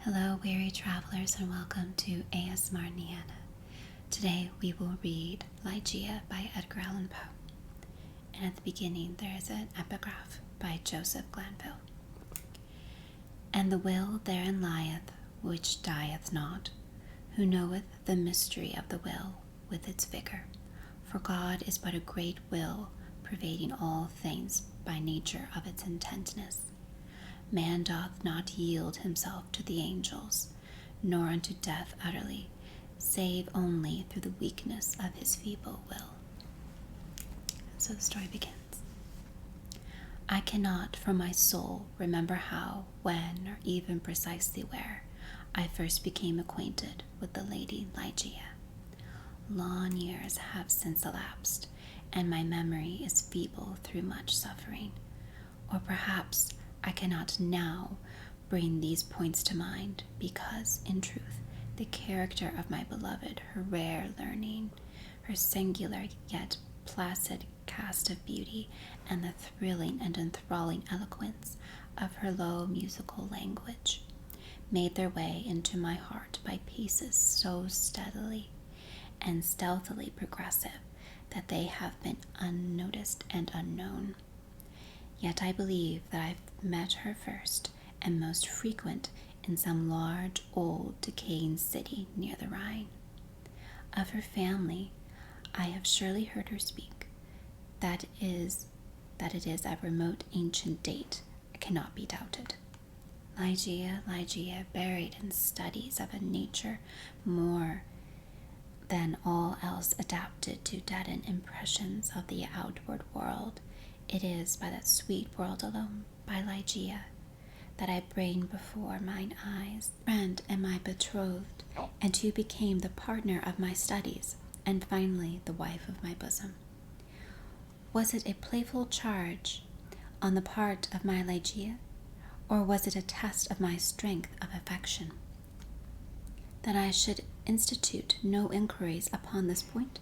Hello, weary travelers, and welcome to ASMR Niana. Today we will read Ligeia by Edgar Allan Poe. And at the beginning there is an epigraph by Joseph Glanville. And the will therein lieth, which dieth not, who knoweth the mystery of the will with its vigour. For God is but a great will, pervading all things by nature of its intentness. Man doth not yield himself to the angels, nor unto death utterly, save only through the weakness of his feeble will. So the story begins. I cannot from my soul remember how, when, or even precisely where, I first became acquainted with the Lady Ligeia. Long years have since elapsed, and my memory is feeble through much suffering. Or perhaps I cannot now bring these points to mind, because, in truth, the character of my beloved, her rare learning, her singular yet placid cast of beauty, and the thrilling and enthralling eloquence of her low musical language, made their way into my heart by paces so steadily and stealthily progressive that they have been unnoticed and unknown. Yet I believe that I met her first and most frequent in some large, old, decaying city near the Rhine. Of her family, I have surely heard her speak. That it is of remote ancient date cannot be doubted. Ligeia, buried in studies of a nature more than all else adapted to deaden impressions of the outward world, it is by that sweet world alone, by Ligeia, that I bring before mine eyes, friend and my betrothed, and who became the partner of my studies, and finally the wife of my bosom. Was it a playful charge on the part of my Ligeia, or was it a test of my strength of affection, that I should institute no inquiries upon this point?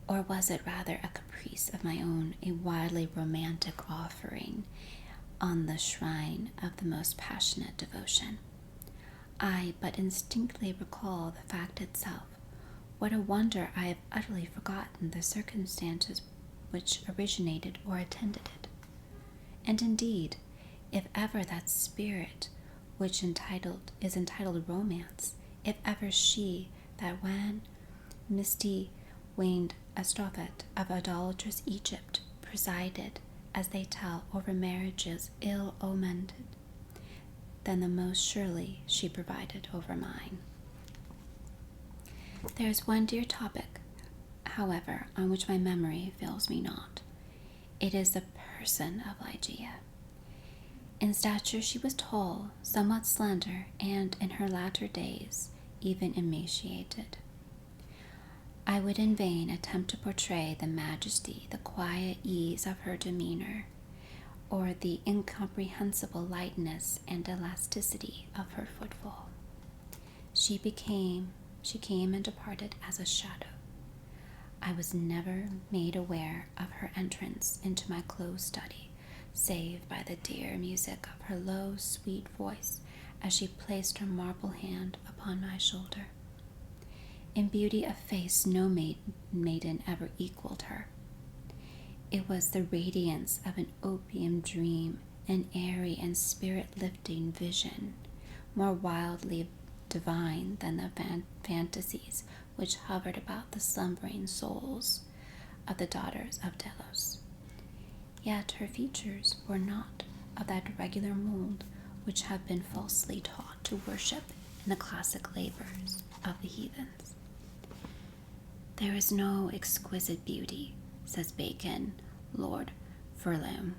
Or was it rather a caprice of my own, a wildly romantic offering on the shrine of the most passionate devotion? I but instinctively recall the fact itself. What a wonder I have utterly forgotten the circumstances which originated or attended it. And indeed, if ever that spirit which is entitled romance, if ever she, that wan, misty winged Astrophet of idolatrous Egypt, presided, as they tell, over marriages ill-omened, then the most surely she provided over mine. There is one dear topic, however, on which my memory fails me not. It is the person of Ligeia. In stature she was tall, somewhat slender, and in her latter days even emaciated. I would in vain attempt to portray the majesty, the quiet ease of her demeanor, or the incomprehensible lightness and elasticity of her footfall. She came and departed as a shadow. I was never made aware of her entrance into my closed study, save by the dear music of her low, sweet voice as she placed her marble hand upon my shoulder. In beauty of face no maiden ever equaled her. It was the radiance of an opium dream, an airy and spirit-lifting vision, more wildly divine than the fantasies which hovered about the slumbering souls of the daughters of Delos. Yet her features were not of that regular mold which have been falsely taught to worship in the classic labors of the heathens. There is no exquisite beauty, says Bacon, Lord Furlong,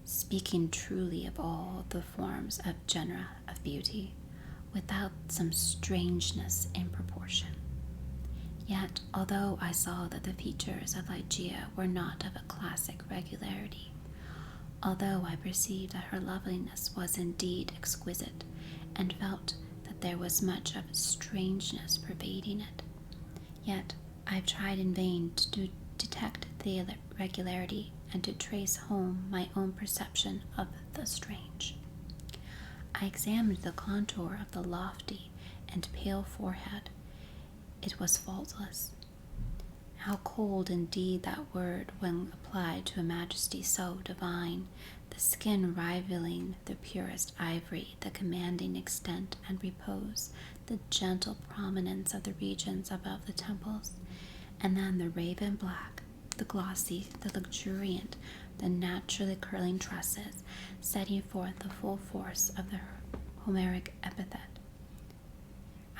speaking truly of all the forms of genera of beauty, without some strangeness in proportion. Yet, although I saw that the features of Ligeia were not of a classic regularity, although I perceived that her loveliness was indeed exquisite, and felt that there was much of strangeness pervading it, yet I have tried in vain to detect the irregularity and to trace home my own perception of the strange. I examined the contour of the lofty and pale forehead. It was faultless. How cold indeed that word when applied to a majesty so divine, the skin rivaling the purest ivory, the commanding extent and repose, the gentle prominence of the regions above the temples, and then the raven black, the glossy, the luxuriant, the naturally curling tresses, setting forth the full force of the Homeric epithet.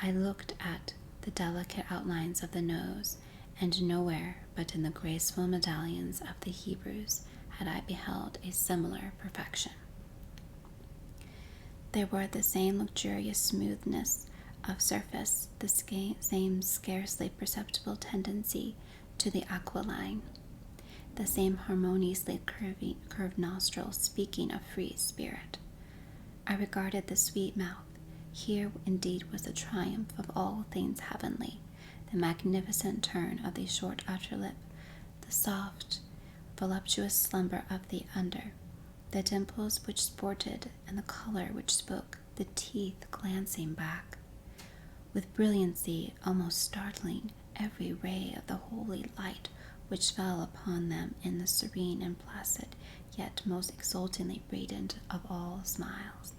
I looked at the delicate outlines of the nose, and nowhere but in the graceful medallions of the Hebrews had I beheld a similar perfection. There were the same luxurious smoothness of surface, the same scarcely perceptible tendency to the aquiline, the same harmoniously curved nostrils speaking of free spirit. I regarded the sweet mouth. Here indeed was the triumph of all things heavenly, the magnificent turn of the short upper lip, the soft, voluptuous slumber of the under, the dimples which sported and the color which spoke, the teeth glancing back, with brilliancy almost startling every ray of the holy light which fell upon them in the serene and placid, yet most exultingly radiant of all smiles.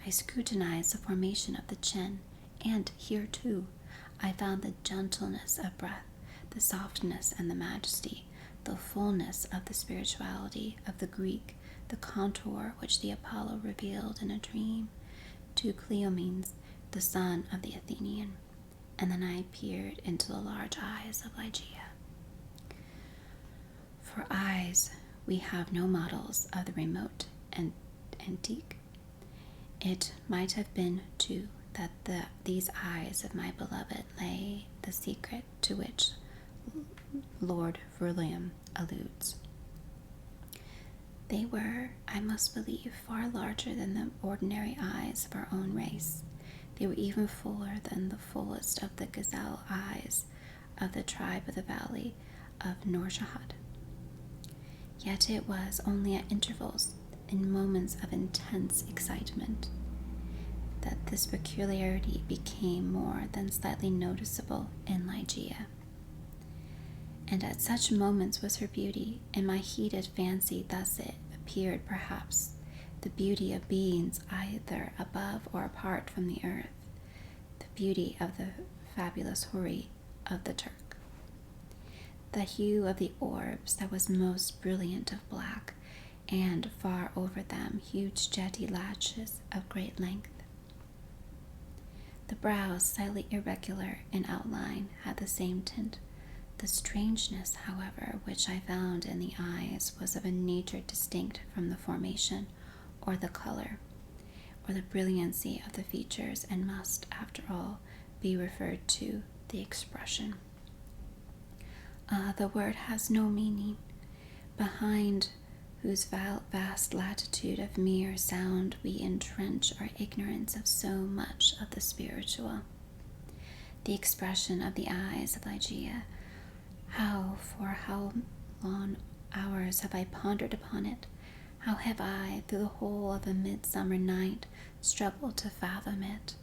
I scrutinized the formation of the chin, and here too I found the gentleness of breath, the softness and the majesty, the fullness of the spirituality of the Greek, the contour which the Apollo revealed in a dream to Cleomenes, the son of the Athenian. And then I peered into the large eyes of Ligeia. For eyes, we have no models of the remote and antique. It might have been, too, that these eyes of my beloved lay the secret to which Lord Verulam alludes. They were, I must believe, far larger than the ordinary eyes of our own race. They were even fuller than the fullest of the gazelle eyes of the tribe of the valley of Nourjahad. Yet it was only at intervals, in moments of intense excitement, that this peculiarity became more than slightly noticeable in Ligeia. And at such moments was her beauty, in my heated fancy thus it appeared perhaps, the beauty of beings either above or apart from the earth, the beauty of the fabulous houri of the Turk. The hue of the orbs that was most brilliant of black, and far over them huge jetty lashes of great length. The brows, slightly irregular in outline, had the same tint. The strangeness, however, which I found in the eyes was of a nature distinct from the formation, or the color, or the brilliancy of the features, and must, after all, be referred to the expression. The word has no meaning, behind whose vast latitude of mere sound we entrench our ignorance of so much of the spiritual. The expression of the eyes of Ligeia, for how long hours have I pondered upon it? How have I, through the whole of a midsummer night, struggled to fathom it?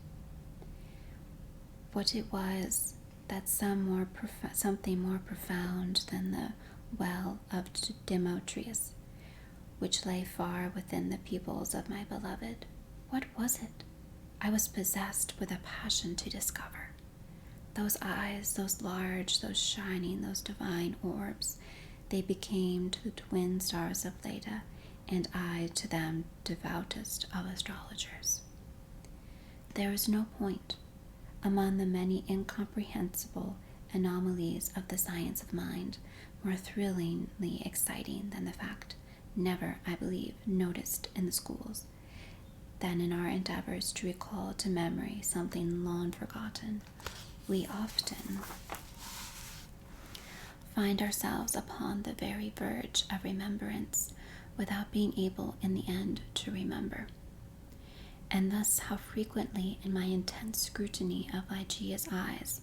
What it was that something more profound than the well of Demotrius, which lay far within the pupils of my beloved. What was it? I was possessed with a passion to discover. Those eyes, those large, those shining, those divine orbs, they became to the twin stars of Leda, and I to them devoutest of astrologers. There is no point, among the many incomprehensible anomalies of the science of mind, more thrillingly exciting than the fact, never, I believe, noticed in the schools, than in our endeavors to recall to memory something long forgotten. We often find ourselves upon the very verge of remembrance without being able in the end to remember. And thus how frequently in my intense scrutiny of Ligeia's eyes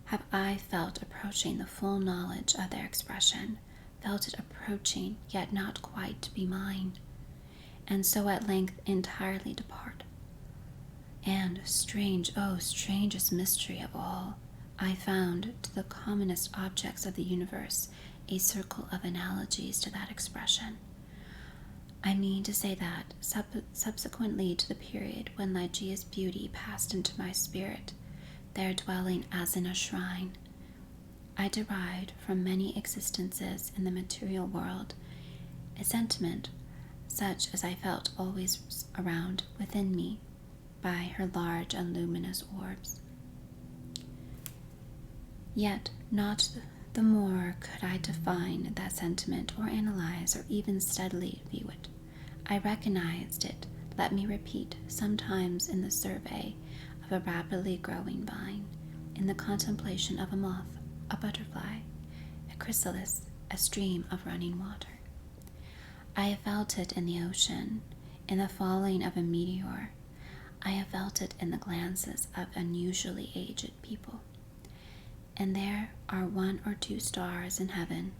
have I felt approaching the full knowledge of their expression, felt it approaching, yet not quite to be mine. and so at length entirely depart. And strange, oh, strangest mystery of all, I found to the commonest objects of the universe a circle of analogies to that expression. I mean to say that, subsequently to the period when Ligeia's beauty passed into my spirit, there dwelling as in a shrine, I derived from many existences in the material world a sentiment such as I felt always around within me by her large and luminous orbs. Yet not the more could I define that sentiment or analyze or even steadily view it. I recognized it, let me repeat, sometimes in the survey of a rapidly growing vine, in the contemplation of a moth, a butterfly, a chrysalis, a stream of running water. I have felt it in the ocean, in the falling of a meteor. I have felt it in the glances of unusually aged people. And there are 1 or 2 stars in heaven,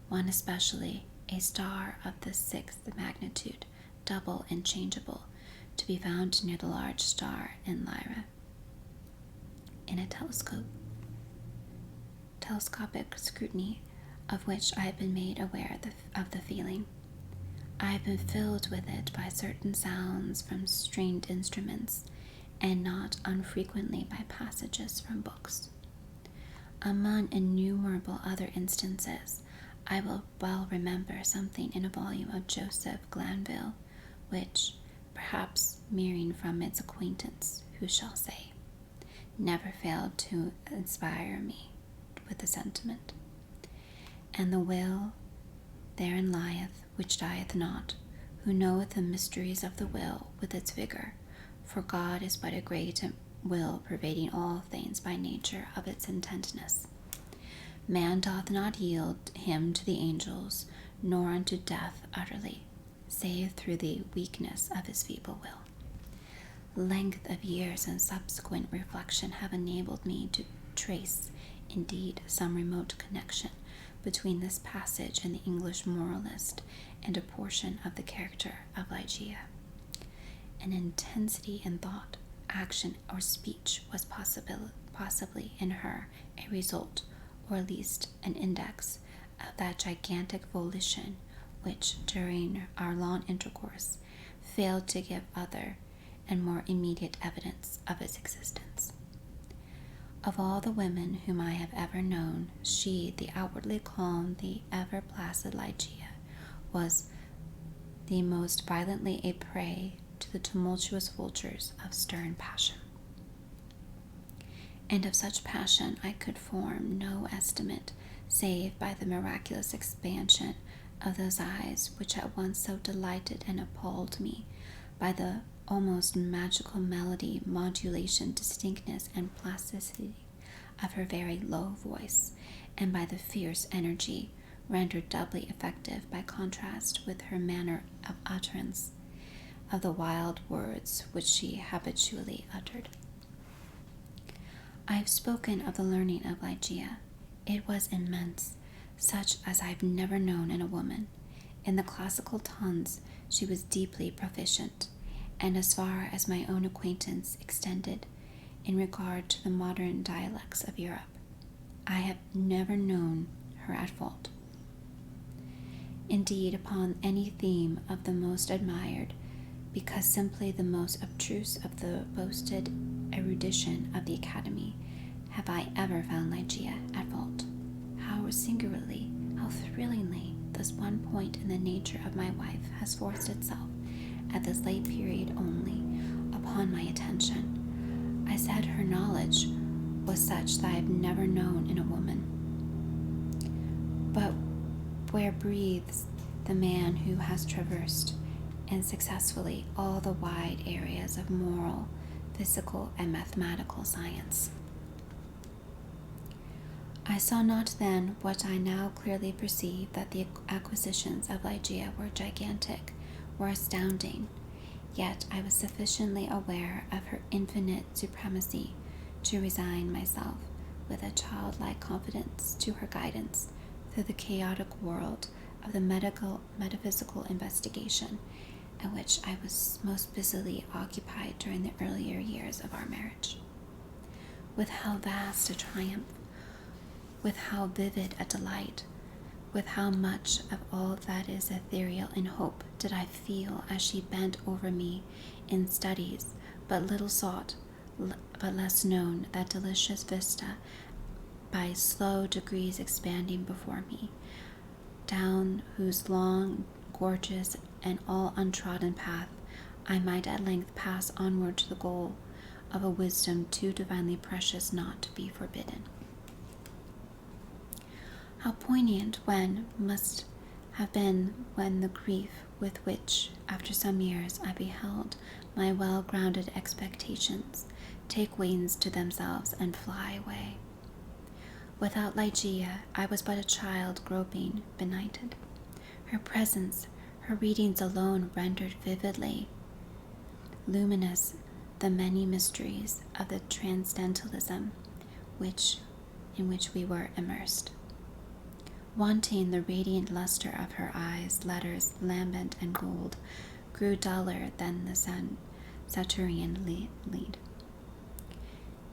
one especially, a star of the 6th magnitude, double and changeable, to be found near the large star in Lyra. In a telescopic scrutiny of which I have been made aware of the feeling. I have been filled with it by certain sounds from stringed instruments, and not unfrequently by passages from books. Among innumerable other instances, I will well remember something in a volume of Joseph Glanville, which, perhaps mirroring from its acquaintance, who shall say, never failed to inspire me with the sentiment. And the will therein lieth, which dieth not, who knoweth the mysteries of the will with its vigor, for God is but a great will pervading all things by nature of its intentness. Man doth not yield him to the angels, nor unto death utterly, save through the weakness of his feeble will. Length of years and subsequent reflection have enabled me to trace, indeed, some remote connection between this passage and the English moralist and a portion of the character of Ligeia. An intensity in thought, action, or speech was possibly in her a result, or at least an index, of that gigantic volition which, during our long intercourse, failed to give other and more immediate evidence of its existence. Of all the women whom I have ever known, she, the outwardly calm, the ever placid Ligeia, was the most violently a prey to the tumultuous vultures of stern passion. And of such passion I could form no estimate, save by the miraculous expansion of those eyes which at once so delighted and appalled me, by the almost magical melody, modulation, distinctness, and plasticity of her very low voice, and by the fierce energy rendered doubly effective by contrast with her manner of utterance of the wild words which she habitually uttered. I have spoken of the learning of Ligeia. It was immense, such as I have never known in a woman. In the classical tongues she was deeply proficient, and as far as my own acquaintance extended in regard to the modern dialects of Europe, I have never known her at fault. Indeed, upon any theme of the most admired, because simply the most abstruse of the boasted erudition of the Academy, have I ever found Ligeia at fault. How singularly, how thrillingly, this one point in the nature of my wife has forced itself, at this late period only, upon my attention. I said her knowledge was such that I have never known in a woman. But where breathes the man who has traversed, and successfully, all the wide areas of moral, physical, and mathematical science? I saw not then what I now clearly perceive, that the acquisitions of Ligeia were gigantic, were astounding, yet I was sufficiently aware of her infinite supremacy to resign myself with a childlike confidence to her guidance through the chaotic world of the metaphysical investigation, in which I was most busily occupied during the earlier years of our marriage. With how vast a triumph, with how vivid a delight, with how much of all that is ethereal in hope did I feel as she bent over me in studies but little sought, but less known, that delicious vista by slow degrees expanding before me, down whose long, gorgeous, and all untrodden path I might at length pass onward to the goal of a wisdom too divinely precious not to be forbidden. How poignant must have been when the grief with which, after some years, I beheld my well-grounded expectations take wings to themselves and fly away. Without Ligeia, I was but a child groping benighted. Her presence, her readings alone rendered vividly luminous the many mysteries of the transcendentalism in which we were immersed. Wanting the radiant luster of her eyes, letters, lambent and gold, grew duller than the Saturnian lead.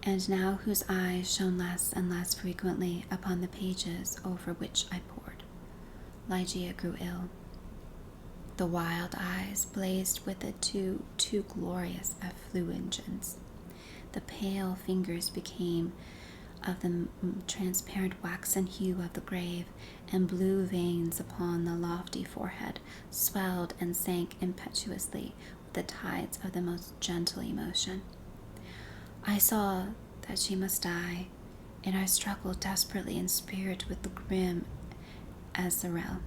And now whose eyes shone less and less frequently upon the pages over which I pored, Ligeia grew ill. The wild eyes blazed with a too glorious effulgence. The pale fingers became of the transparent waxen hue of the grave, and blue veins upon the lofty forehead swelled and sank impetuously with the tides of the most gentle emotion. I saw that she must die, and I struggled desperately in spirit with the grim Azrael,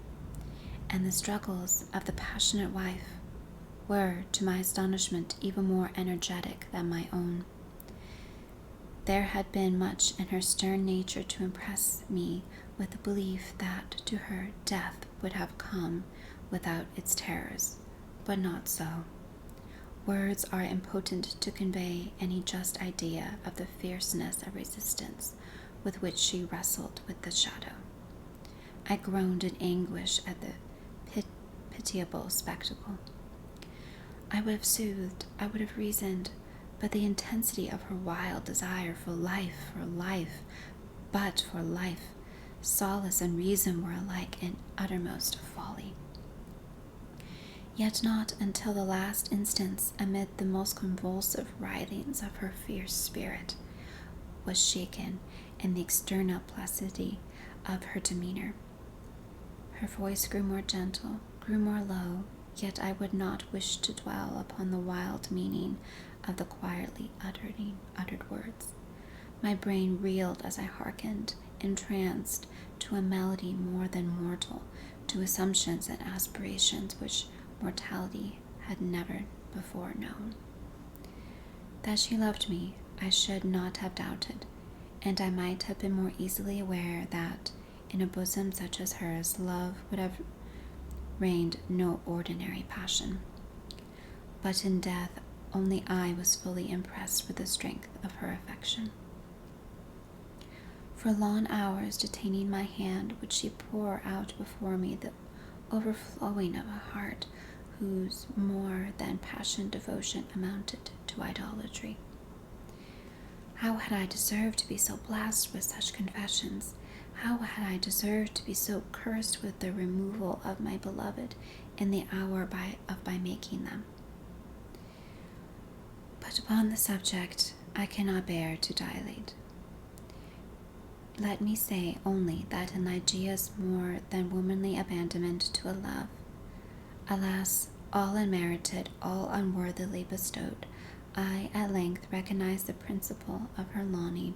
and the struggles of the passionate wife were, to my astonishment, even more energetic than my own. There had been much in her stern nature to impress me with the belief that to her death would have come without its terrors, but not so. Words are impotent to convey any just idea of the fierceness of resistance with which she wrestled with the shadow. I groaned in anguish at the pitiable spectacle. I would have soothed, I would have reasoned, but the intensity of her wild desire for life, solace and reason were alike in uttermost folly. Yet not until the last instance, amid the most convulsive writhings of her fierce spirit, was shaken in the external placidity of her demeanor. Her voice grew more gentle, grew more low, yet I would not wish to dwell upon the wild meaning of the quietly uttered words. My brain reeled as I hearkened, entranced to a melody more than mortal, to assumptions and aspirations which mortality had never before known. That she loved me, I should not have doubted, and I might have been more easily aware that, in a bosom such as hers, love would have reigned no ordinary passion. But in death, only I was fully impressed with the strength of her affection. For long hours, detaining my hand, would she pour out before me the overflowing of a heart whose more than passion devotion amounted to idolatry. How had I deserved to be so blessed with such confessions? How had I deserved to be so cursed with the removal of my beloved in the hour by making them? But upon the subject I cannot bear to dilate. Let me say only that in Ligeia's more than womanly abandonment to a love, alas, all unmerited, all unworthily bestowed, I at length recognized the principle of her longing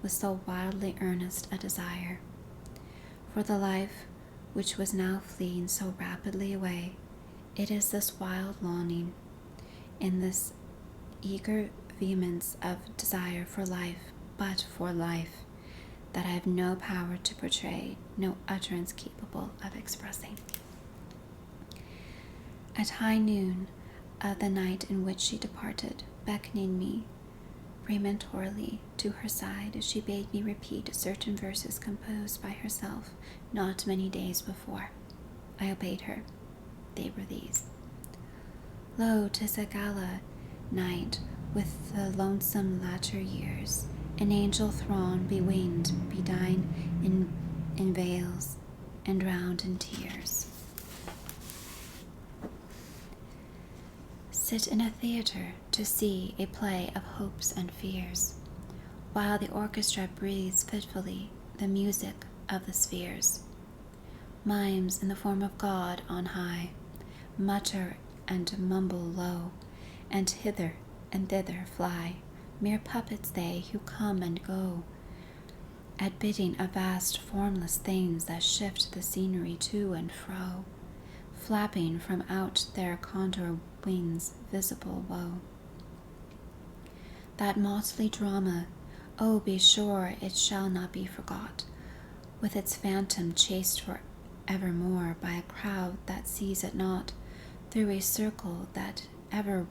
with so wildly earnest a desire. For the life which was now fleeing so rapidly away, it is this wild longing, in this eager vehemence of desire for life, but for life, that I have no power to portray, no utterance capable of expressing. At high noon of the night in which she departed, beckoning me prematurely to her side, she bade me repeat certain verses composed by herself not many days before. I obeyed her. They were these: Lo, 'tis a gala night with the lonesome latter years, an angel throng bewinged, bedight in veils, and drowned in tears. Sit in a theatre to see a play of hopes and fears, while the orchestra breathes fitfully the music of the spheres. Mimes in the form of God on high mutter and mumble low, and hither and thither fly, mere puppets they who come and go, at bidding of vast formless things that shift the scenery to and fro, flapping from out their condor wings visible woe. That motley drama, oh, be sure it shall not be forgot, with its phantom chased for evermore by a crowd that sees it not, through a circle that ever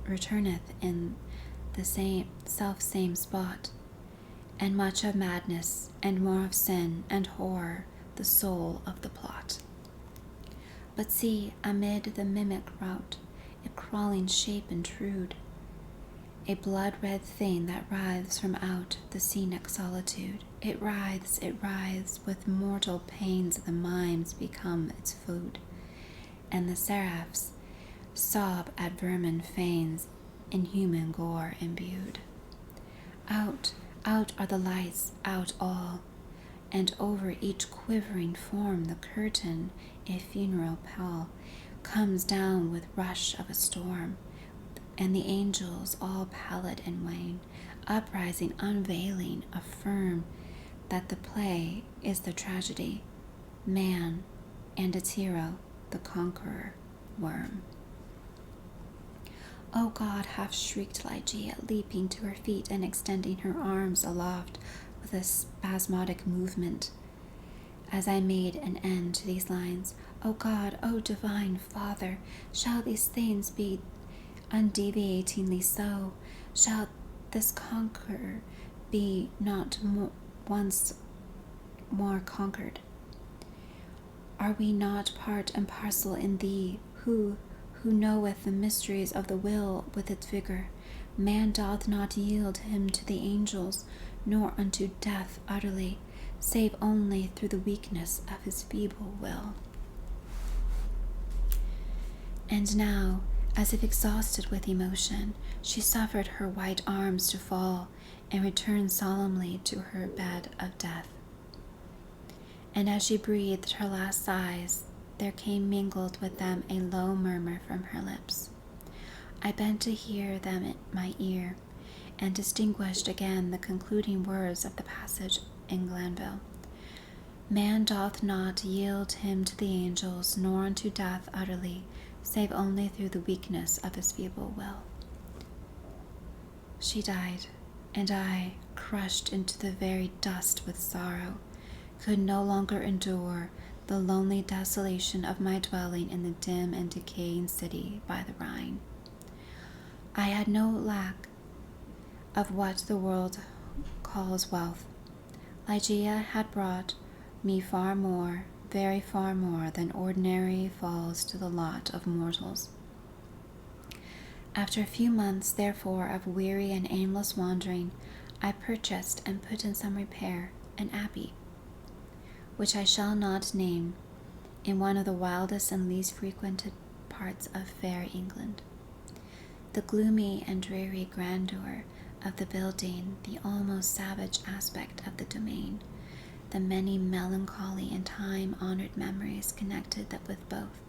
returneth in the same spot, and much of madness, and more of sin and horror, the soul of the plot. But see, amid the mimic rout, a crawling shape intrude, a blood-red thing that writhes from out the scenic solitude. It writhes, with mortal pains the mimes become its food, and the seraphs sob at vermin fanes in human gore imbued. Out are the lights, out all, and over each quivering form the curtain, a funeral pall, comes down with rush of a storm, and the angels, all pallid and wan, uprising, unveiling, affirm that the play is the tragedy, man, and its hero, the conqueror, worm. "O God," half shrieked Ligeia, leaping to her feet and extending her arms aloft with a spasmodic movement, as I made an end to these lines. "O God, O divine Father, shall these things be undeviatingly so? Shall this conqueror be not once more conquered? Are we not part and parcel in thee, who knoweth the mysteries of the will with its vigor? Man doth not yield him to the angels, nor unto death utterly, save only through the weakness of his feeble will." And now, as if exhausted with emotion, she suffered her white arms to fall and returned solemnly to her bed of death. And as she breathed her last sighs, there came mingled with them a low murmur from her lips. I bent to hear them in my ear, and distinguished again the concluding words of the passage in Glanville. "Man doth not yield him to the angels, nor unto death utterly, save only through the weakness of his feeble will." She died, and I, crushed into the very dust with sorrow, could no longer endure the lonely desolation of my dwelling in the dim and decaying city by the Rhine. I had no lack of what the world calls wealth. Ligeia had brought me far more, very far more, than ordinarily falls to the lot of mortals. After a few months, therefore, of weary and aimless wandering, I purchased and put in some repair an abbey, which I shall not name, in one of the wildest and least frequented parts of fair England. The gloomy and dreary grandeur of the building, the almost savage aspect of the domain, the many melancholy and time-honored memories connected with both,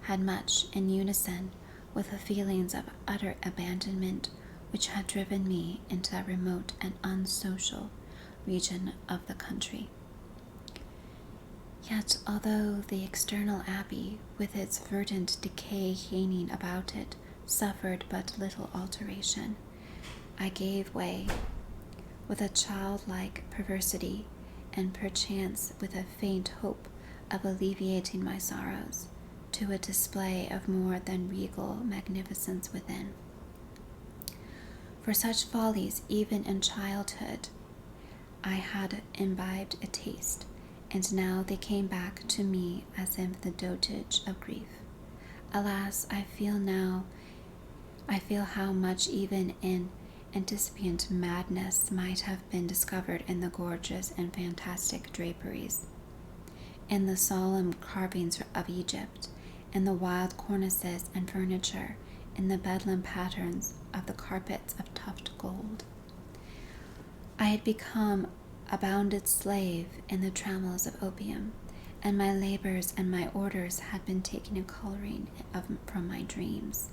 had much in unison with the feelings of utter abandonment which had driven me into that remote and unsocial region of the country. Yet, although the external abbey, with its verdant decay hanging about it, suffered but little alteration, I gave way, with a childlike perversity, and perchance with a faint hope of alleviating my sorrows, to a display of more than regal magnificence within. For such follies, even in childhood, I had imbibed a taste, and now they came back to me as if the dotage of grief. Alas, I feel how much even in incipient madness might have been discovered in the gorgeous and fantastic draperies, in the solemn carvings of Egypt, in the wild cornices and furniture, in the bedlam patterns of the carpets of tufted gold. I had become a bounded slave in the trammels of opium, and my labors and my orders had been taking a coloring from my dreams.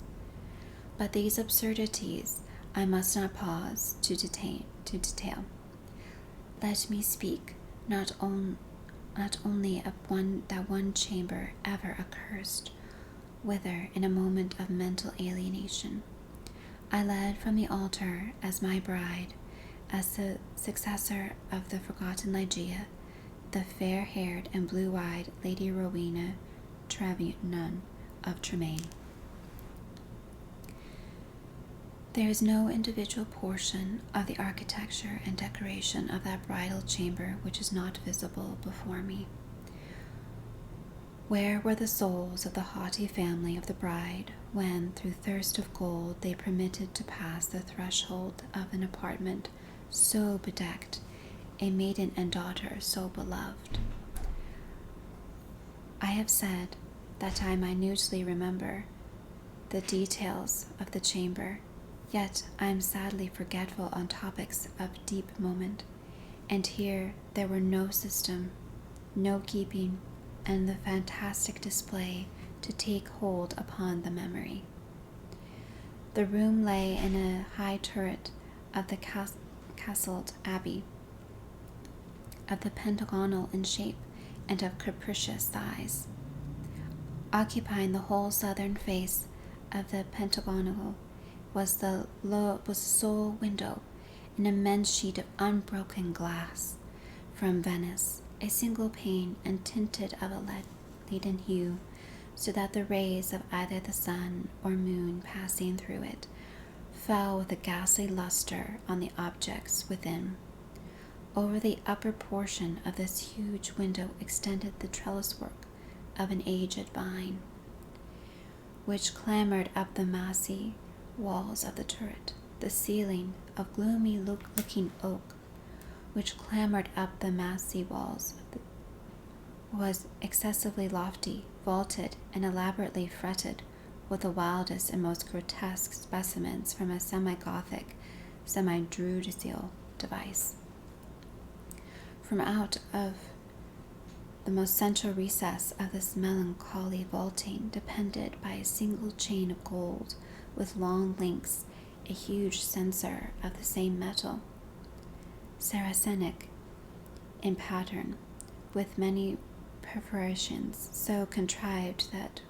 But these absurdities I must not pause to detail. Let me speak not only of that one chamber ever accursed, whither, in a moment of mental alienation, I led from the altar as my bride, as the successor of the forgotten Ligeia, the fair-haired and blue-eyed Lady Rowena Trevennon of Tremaine. There is no individual portion of the architecture and decoration of that bridal chamber which is not visible before me. Where were the souls of the haughty family of the bride when, through thirst of gold, they permitted to pass the threshold of an apartment so bedecked, a maiden and daughter so beloved? I have said that I minutely remember the details of the chamber, yet I am sadly forgetful on topics of deep moment, and here there were no system, no keeping, and the fantastic display to take hold upon the memory. The room lay in a high turret of the castled abbey, of the pentagonal in shape and of capricious size. Occupying the whole southern face of the pentagonal was the sole window, an immense sheet of unbroken glass from Venice, a single pane and tinted of a leaden hue, so that the rays of either the sun or moon passing through it fell with a ghastly luster on the objects within. Over the upper portion of this huge window extended the trellis work of an aged vine, which clambered up the massy walls of the turret, the ceiling of gloomy looking oak, which clambered up the massy walls, was excessively lofty, vaulted, and elaborately fretted with the wildest and most grotesque specimens from a semi-Gothic, semi-Druidical device. From out of the most central recess of this melancholy vaulting depended by a single chain of gold, with long links, a huge censer of the same metal, Saracenic in pattern, with many perforations so contrived that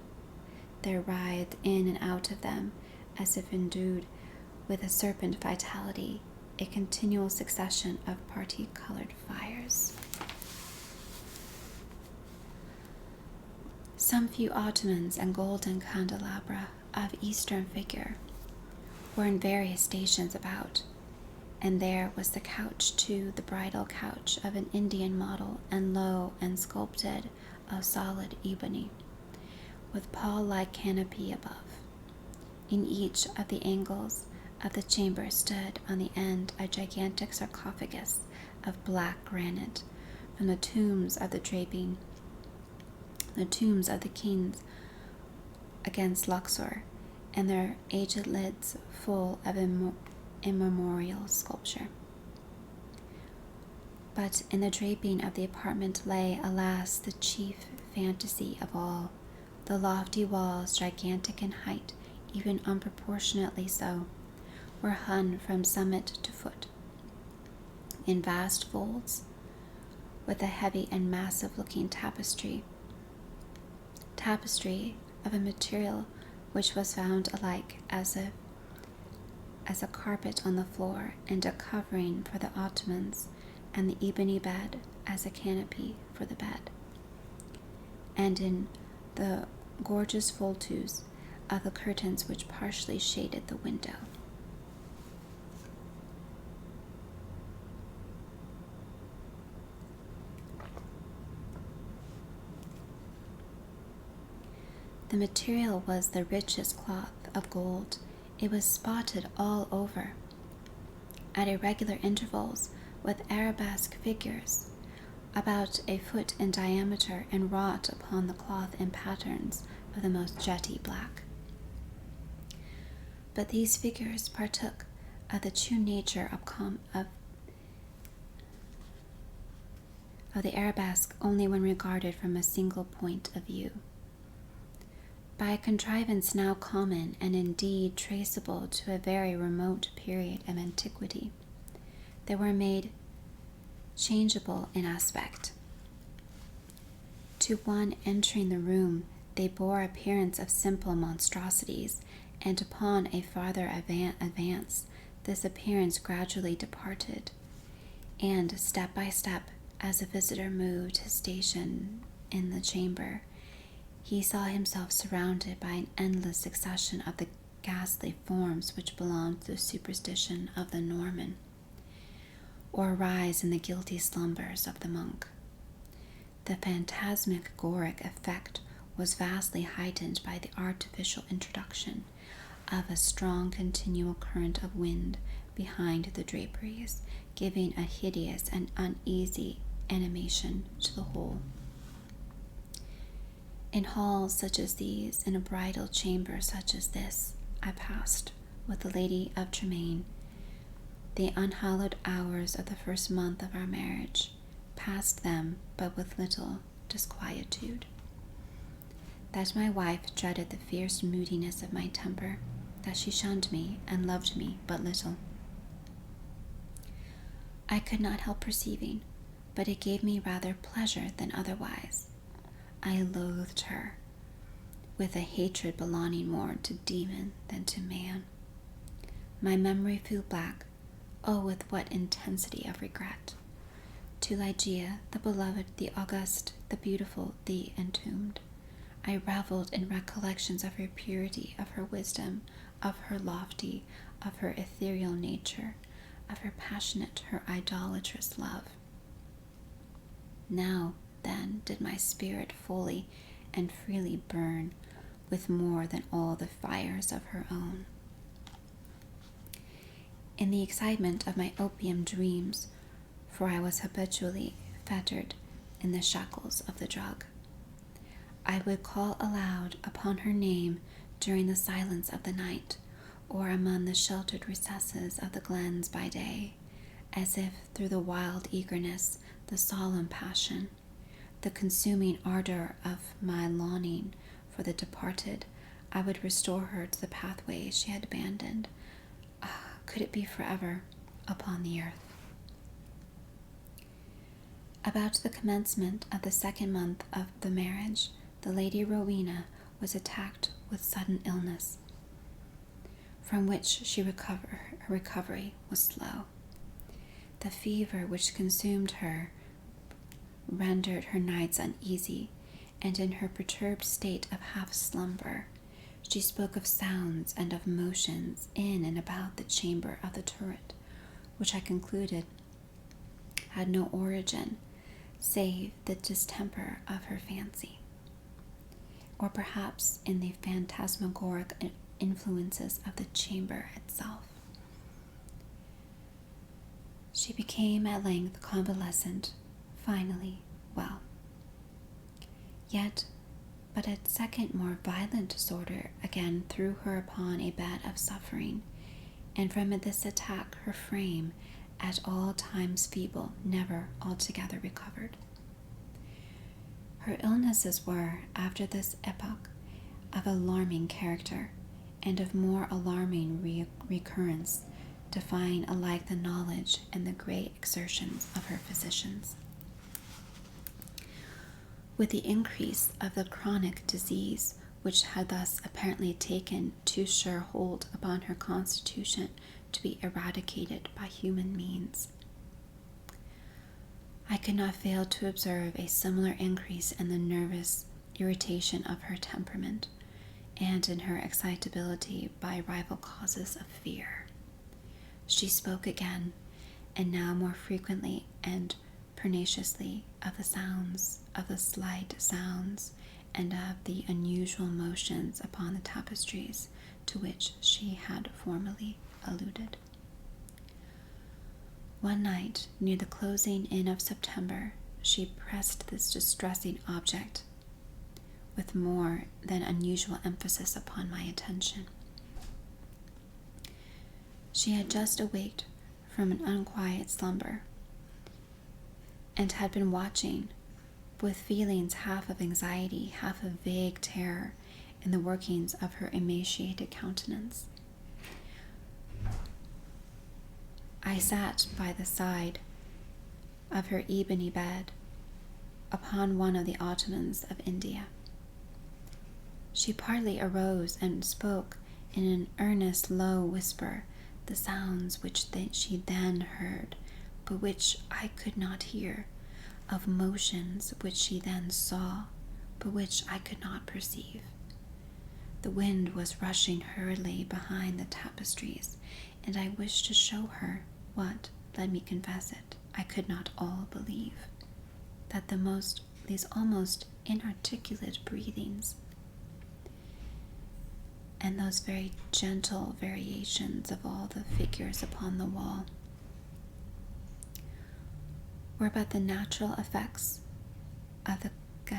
there writhed in and out of them, as if endued with a serpent vitality, a continual succession of parti-colored fires. Some few ottomans and golden candelabra of Eastern figure were in various stations about, and there was the couch too, the bridal couch of an Indian model, and low and sculpted of solid ebony, with pall-like canopy above. In each of the angles of the chamber stood on the end a gigantic sarcophagus of black granite, from the tombs of the kings against Luxor, and their aged lids full of immemorial sculpture. But in the draping of the apartment lay, alas, the chief fantasy of all. The lofty walls, gigantic in height, even unproportionately so, were hung from summit to foot in vast folds with a heavy and massive-looking tapestry of a material which was found alike as a carpet on the floor, and a covering for the ottomans, and the ebony bed as a canopy for the bed, and in the gorgeous volutes of the curtains which partially shaded the window. The material was the richest cloth of gold. It was spotted all over, at irregular intervals, with arabesque figures, about a foot in diameter, and wrought upon the cloth in patterns of the most jetty black. But these figures partook of the true nature of the arabesque only when regarded from a single point of view. By a contrivance now common, and indeed traceable to a very remote period of antiquity, they were made changeable in aspect. To one entering the room, they bore appearance of simple monstrosities, and upon a farther advance, this appearance gradually departed, and step by step, as the visitor moved his station in the chamber, he saw himself surrounded by an endless succession of the ghastly forms which belonged to the superstition of the Norman, or arise in the guilty slumbers of the monk. The phantasmagoric effect was vastly heightened by the artificial introduction of a strong continual current of wind behind the draperies, giving a hideous and uneasy animation to the whole. In halls such as these, in a bridal chamber such as this, I passed, with the Lady of Tremaine, the unhallowed hours of the first month of our marriage, passed them but with little disquietude. That my wife dreaded the fierce moodiness of my temper, that she shunned me and loved me but little, I could not help perceiving, but it gave me rather pleasure than otherwise. I loathed her, with a hatred belonging more to demon than to man. My memory flew back, oh, with what intensity of regret, to Ligeia, the beloved, the august, the beautiful, the entombed. I reveled in recollections of her purity, of her wisdom, of her lofty, of her ethereal nature, of her passionate, her idolatrous love. Now, then, did my spirit fully and freely burn with more than all the fires of her own. In the excitement of my opium dreams, for I was habitually fettered in the shackles of the drug, I would call aloud upon her name during the silence of the night, or among the sheltered recesses of the glens by day, as if through the wild eagerness, the solemn passion, the consuming ardor of my longing for the departed, I would restore her to the pathway she had abandoned. Could it be forever upon the earth? About the commencement of the second month of the marriage, the Lady Rowena was attacked with sudden illness, from which her recovery was slow. The fever which consumed her rendered her nights uneasy, and in her perturbed state of half-slumber, she spoke of sounds and of motions in and about the chamber of the turret, which I concluded had no origin save the distemper of her fancy, or perhaps in the phantasmagoric influences of the chamber itself. She became at length convalescent, finally well. Yet but a second more violent disorder again threw her upon a bed of suffering, and from this attack her frame, at all times feeble, never altogether recovered. Her illnesses were, after this epoch, of alarming character, and of more alarming recurrence, defying alike the knowledge and the great exertions of her physicians. With the increase of the chronic disease, which had thus apparently taken too sure hold upon her constitution to be eradicated by human means, I could not fail to observe a similar increase in the nervous irritation of her temperament, and in her excitability by rival causes of fear. She spoke again, and now more frequently and pertinaciously, of the sounds, of the slight sounds, and of the unusual motions upon the tapestries to which she had formerly alluded. One night, near the closing in of September, she pressed this distressing object with more than unusual emphasis upon my attention. She had just awaked from an unquiet slumber, and had been watching, with feelings half of anxiety, half of vague terror, in the workings of her emaciated countenance. I sat by the side of her ebony bed, upon one of the ottomans of India. She partly arose and spoke in an earnest, low whisper the sounds which she then heard, but which I could not hear, of motions which she then saw, but which I could not perceive. The wind was rushing hurriedly behind the tapestries, and I wished to show her what, let me confess it, I could not all believe, that these almost inarticulate breathings, and those very gentle variations of all the figures upon the wall, were but the natural effects of the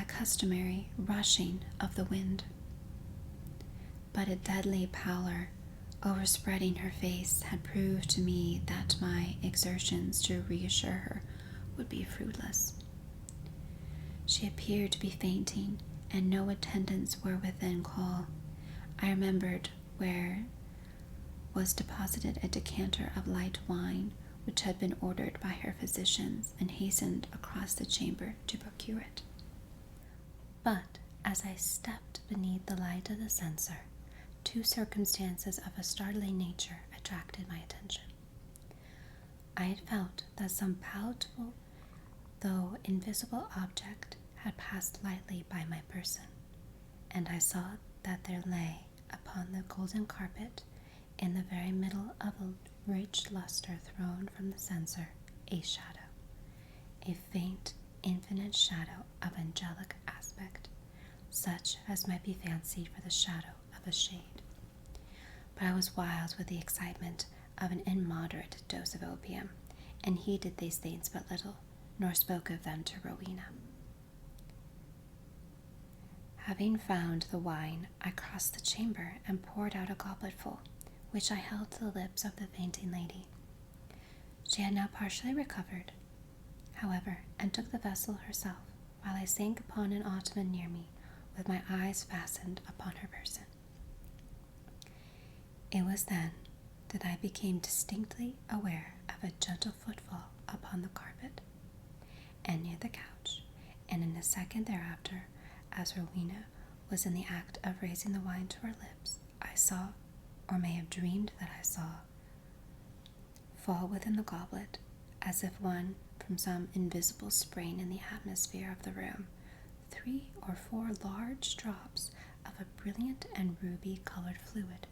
customary rushing of the wind. But a deadly pallor overspreading her face had proved to me that my exertions to reassure her would be fruitless. She appeared to be fainting, and no attendants were within call. I remembered where was deposited a decanter of light wine, which had been ordered by her physicians, and hastened across the chamber to procure it. But as I stepped beneath the light of the censer, two circumstances of a startling nature attracted my attention. I had felt that some palatable, though invisible object had passed lightly by my person, and I saw that there lay upon the golden carpet, in the very middle of a rich luster thrown from the censer, a shadow, a faint, infinite shadow of angelic aspect, such as might be fancied for the shadow of a shade. But I was wild with the excitement of an immoderate dose of opium, and heeded these things but little, nor spoke of them to Rowena. Having found the wine, I crossed the chamber and poured out a gobletful, which I held to the lips of the fainting lady. She had now partially recovered, however, and took the vessel herself, while I sank upon an ottoman near me, with my eyes fastened upon her person. It was then that I became distinctly aware of a gentle footfall upon the carpet, and near the couch, and in a second thereafter, as Rowena was in the act of raising the wine to her lips, I saw, or may have dreamed that I saw, fall within the goblet, as if one from some invisible spring in the atmosphere of the room, 3 or 4 large drops of a brilliant and ruby-colored fluid.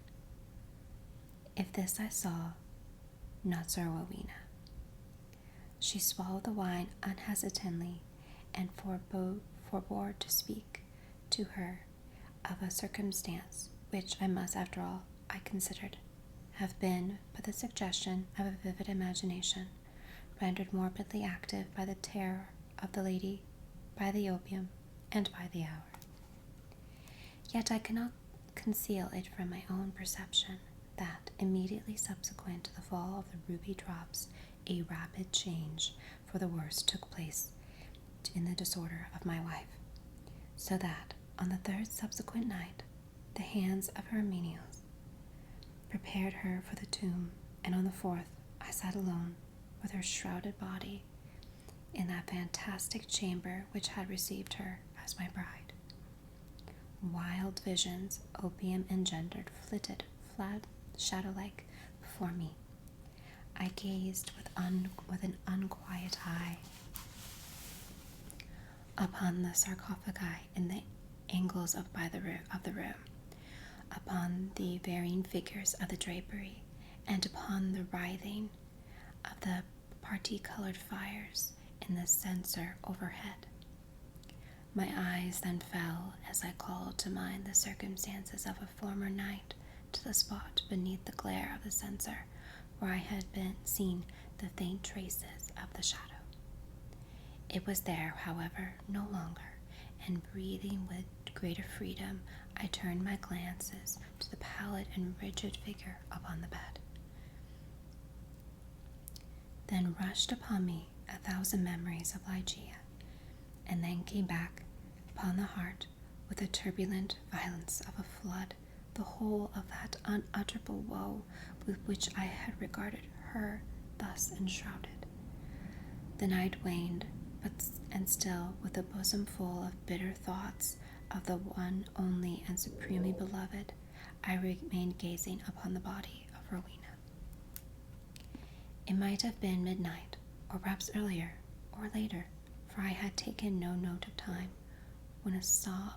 If this I saw, not so Rowena. She swallowed the wine unhesitatingly, and forbore to speak to her of a circumstance which I must, after all, I considered, have been but the suggestion of a vivid imagination, rendered morbidly active by the terror of the lady, by the opium, and by the hour. Yet I cannot conceal it from my own perception that, immediately subsequent to the fall of the ruby drops, a rapid change for the worse took place in the disorder of my wife, so that, on the 3rd subsequent night, the hands of her menials prepared her for the tomb, and on the 4th I sat alone with her shrouded body in that fantastic chamber which had received her as my bride. Wild visions, opium engendered, flitted, flat, shadow-like, before me. I gazed with an unquiet eye upon the sarcophagi in the angles of the room, upon the varying figures of the drapery, and upon the writhing of the parti-colored fires in the censer overhead. My eyes then fell as I called to mind the circumstances of a former night to the spot beneath the glare of the censer where I had seen the faint traces of the shadow. It was there, however, no longer, and breathing with greater freedom, I turned my glances to the pallid and rigid figure upon the bed. Then rushed upon me 1,000 memories of Ligeia, and then came back upon the heart with the turbulent violence of a flood the whole of that unutterable woe with which I had regarded her thus enshrouded. The night waned, and still, with a bosom full of bitter thoughts of the one only and supremely beloved, I remained gazing upon the body of Rowena. It might have been midnight, or perhaps earlier or later, for I had taken no note of time, when a sob,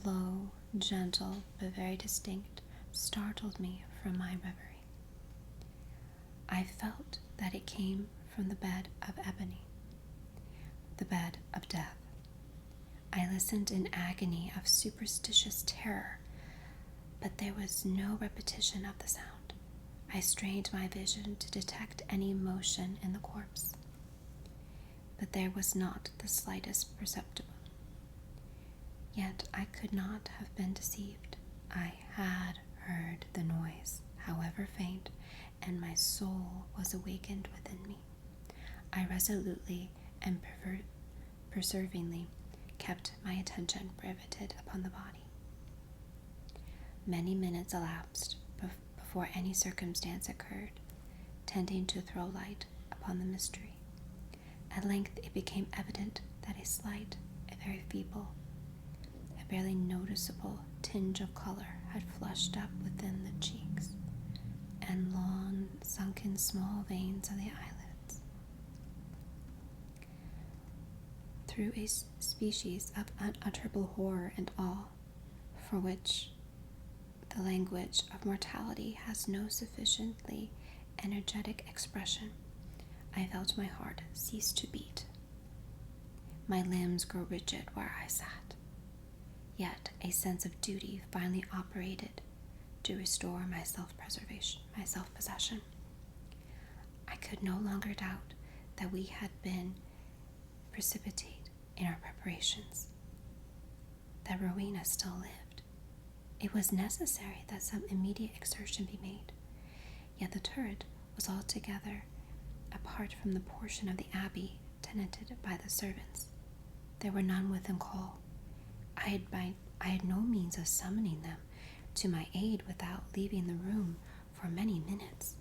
low, gentle, but very distinct, startled me from my reverie. I felt that it came from the bed of ebony, the bed of death. I listened in agony of superstitious terror, but there was no repetition of the sound. I strained my vision to detect any motion in the corpse, but there was not the slightest perceptible. Yet I could not have been deceived. I had heard the noise, however faint, and my soul was awakened within me. I resolutely and perseveringly kept my attention riveted upon the body. Many minutes elapsed before any circumstance occurred, tending to throw light upon the mystery. At length it became evident that a slight, a very feeble, a barely noticeable tinge of color had flushed up within the cheeks and long sunken small veins of the eyelids. Through a species of unutterable horror and awe, for which the language of mortality has no sufficiently energetic expression, I felt my heart cease to beat. My limbs grew rigid where I sat. Yet a sense of duty finally operated to restore my self-possession. I could no longer doubt that we had been precipitate in our preparations, that Rowena still lived. It was necessary that some immediate exertion be made, yet the turret was altogether apart from the portion of the abbey tenanted by the servants. There were none within call. I had no means of summoning them to my aid without leaving the room for many minutes,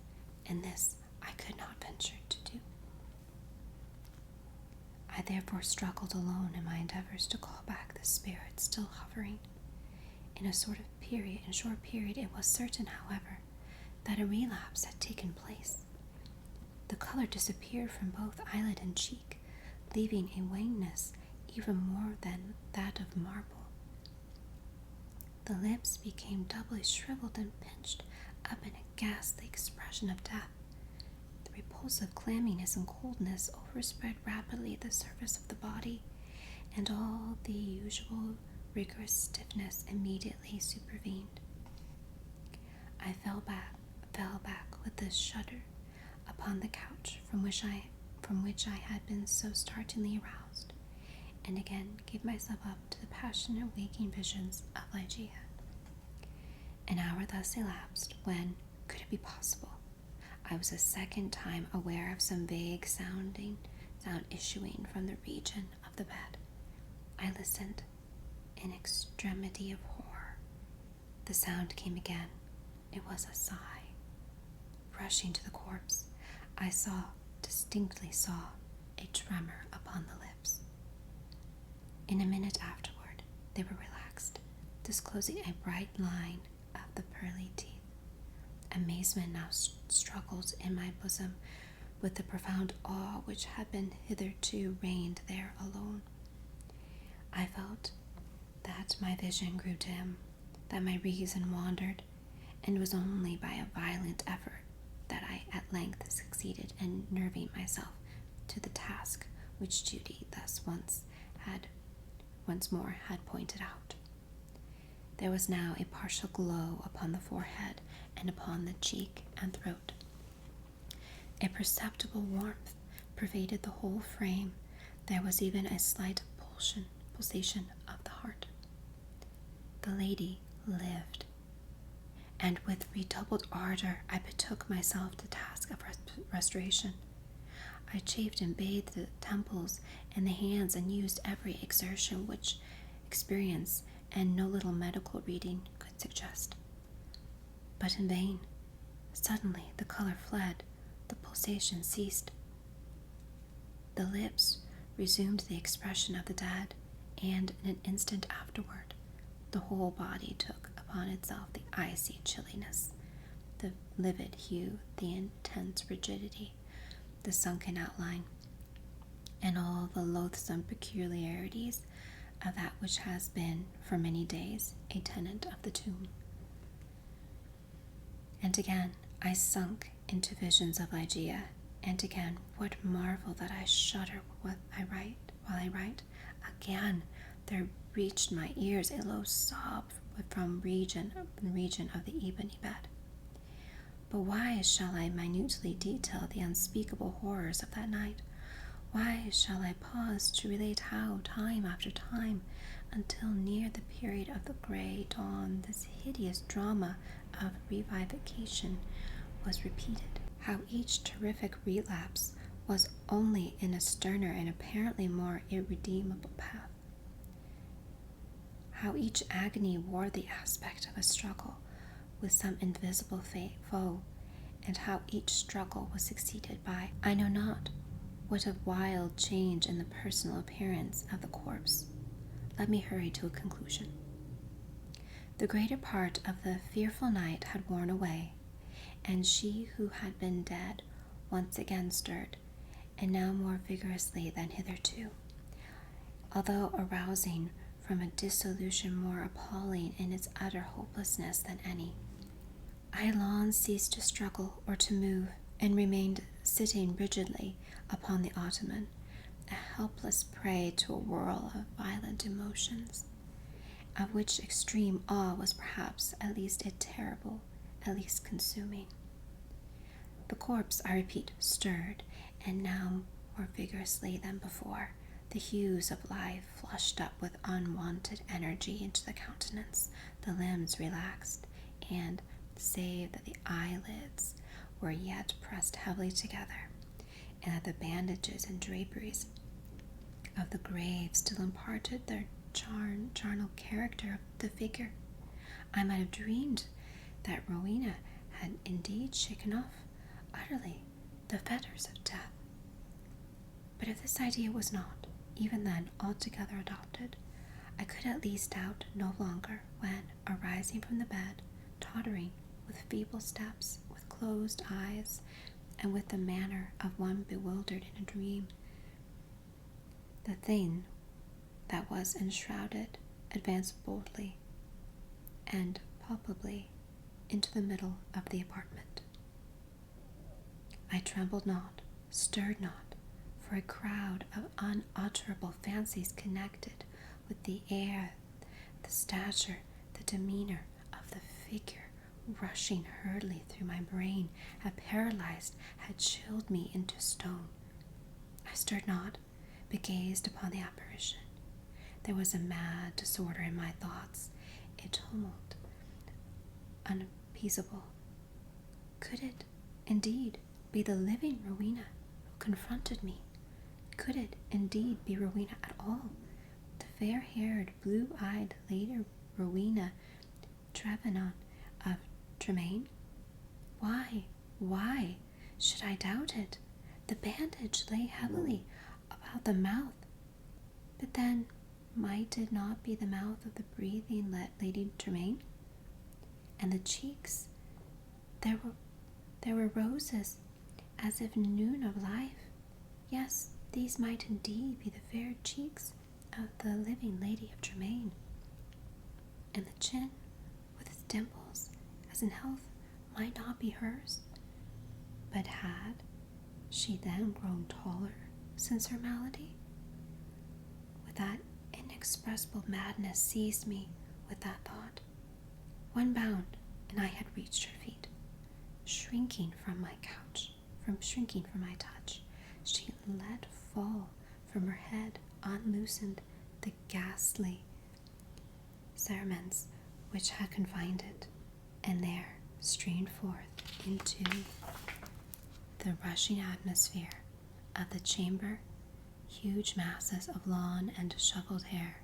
and this I could not venture to do. I therefore struggled alone in my endeavors to call back the spirit still hovering. In a short period, it was certain, however, that a relapse had taken place. The color disappeared from both eyelid and cheek, leaving a wanness even more than that of marble. The lips became doubly shriveled and pinched up in a ghastly expression of death. The repulsive clamminess and coldness overspread rapidly the surface of the body, and all the usual rigorous stiffness immediately supervened. I fell back with a shudder upon the couch from which I had been so startlingly aroused, and again gave myself up to the passionate waking visions of Ligeia. An hour thus elapsed when, could it be possible, I was a second time aware of some vague sound issuing from the region of the bed. I listened in extremity of horror. The sound came again. It was a sigh. Rushing to the corpse, I distinctly saw a tremor upon the lips. In a minute afterward, they were relaxed, disclosing a bright line of the pearly teeth. Amazement now struggled in my bosom with the profound awe which had been hitherto reigned there alone. I felt that my vision grew dim, that my reason wandered, and it was only by a violent effort that I at length succeeded in nerving myself to the task which duty thus once had once more had pointed out. There was now a partial glow upon the forehead and upon the cheek and throat. A perceptible warmth pervaded the whole frame. There was even a slight pulsation of the heart. The lady lived, and with redoubled ardor I betook myself to task of restoration. I chafed and bathed the temples and the hands, and used every exertion which experience and no little medical reading could suggest. But in vain. Suddenly the color fled, the pulsation ceased. The lips resumed the expression of the dead, and in an instant afterward the whole body took upon itself the icy chilliness, the livid hue, the intense rigidity, the sunken outline, and all the loathsome peculiarities of that which has been for many days a tenant of the tomb. And again I sunk into visions of Ligeia, and again, what marvel that I shudder while I write. Again there reached my ears a low sob from region of the ebony bed. But why shall I minutely detail the unspeakable horrors of that night? Why shall I pause to relate how, time after time, until near the period of the grey dawn, this hideous drama of revivification was repeated? How each terrific relapse was only in a sterner and apparently more irredeemable path? How each agony wore the aspect of a struggle with some invisible foe, and how each struggle was succeeded by, I know not, what a wild change in the personal appearance of the corpse. Let me hurry to a conclusion. The greater part of the fearful night had worn away, and she who had been dead once again stirred, and now more vigorously than hitherto, although arousing from a dissolution more appalling in its utter hopelessness than any. I had long ceased to struggle or to move, and remained sitting rigidly upon the ottoman, a helpless prey to a whirl of violent emotions, of which extreme awe was perhaps at least a terrible, at least consuming. The corpse, I repeat, stirred, and now more vigorously than before. The hues of life flushed up with unwonted energy into the countenance. The limbs relaxed, and, save that the eyelids were yet pressed heavily together, and that the bandages and draperies of the grave still imparted their charnel character of the figure, I might have dreamed that Rowena had indeed shaken off utterly the fetters of death. But if this idea was not, even then, altogether adopted, I could at least doubt no longer when, arising from the bed, tottering with feeble steps, with closed eyes, and with the manner of one bewildered in a dream, the thing that was enshrouded advanced boldly and palpably into the middle of the apartment. I trembled not, stirred not, for a crowd of unutterable fancies connected with the air, the stature, the demeanor of the figure rushing hurriedly through my brain had paralyzed, had chilled me into stone. I stirred not, but gazed upon the apparition. There was a mad disorder in my thoughts, a tumult unappeasable. Could it, indeed, be the living Rowena who confronted me? Could it, indeed, be Rowena at all? The fair-haired, blue-eyed Lady Rowena Trevenant of Tremaine? Why should I doubt it? The bandage lay heavily about the mouth. But then, might it not be the mouth of the breathing Lady Tremaine? And the cheeks, there were roses, as if noon of life. Yes, these might indeed be the fair cheeks of the living Lady of Tremaine. And the chin, with its dimples, as in health, might not be hers. But had she then grown taller since her malady? With that inexpressible madness seized me with that thought. One bound, and I had reached her feet. Shrinking from my touch, she let fall from her head unloosened the ghastly cerements which had confined it, and there streamed forth into the rushing atmosphere of the chamber huge masses of lawn and disheveled hair.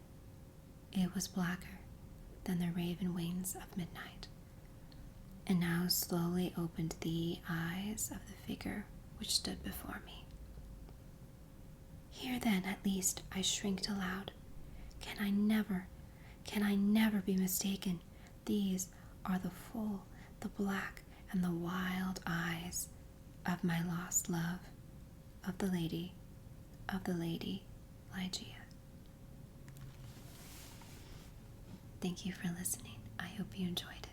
It was blacker than the raven wings of midnight, and now slowly opened the eyes of the figure which stood before me. Here then, at least, I shrieked aloud. Can I never be mistaken? These are the full, the black, and the wild eyes of my lost love, of the lady Ligeia. Thank you for listening. I hope you enjoyed it.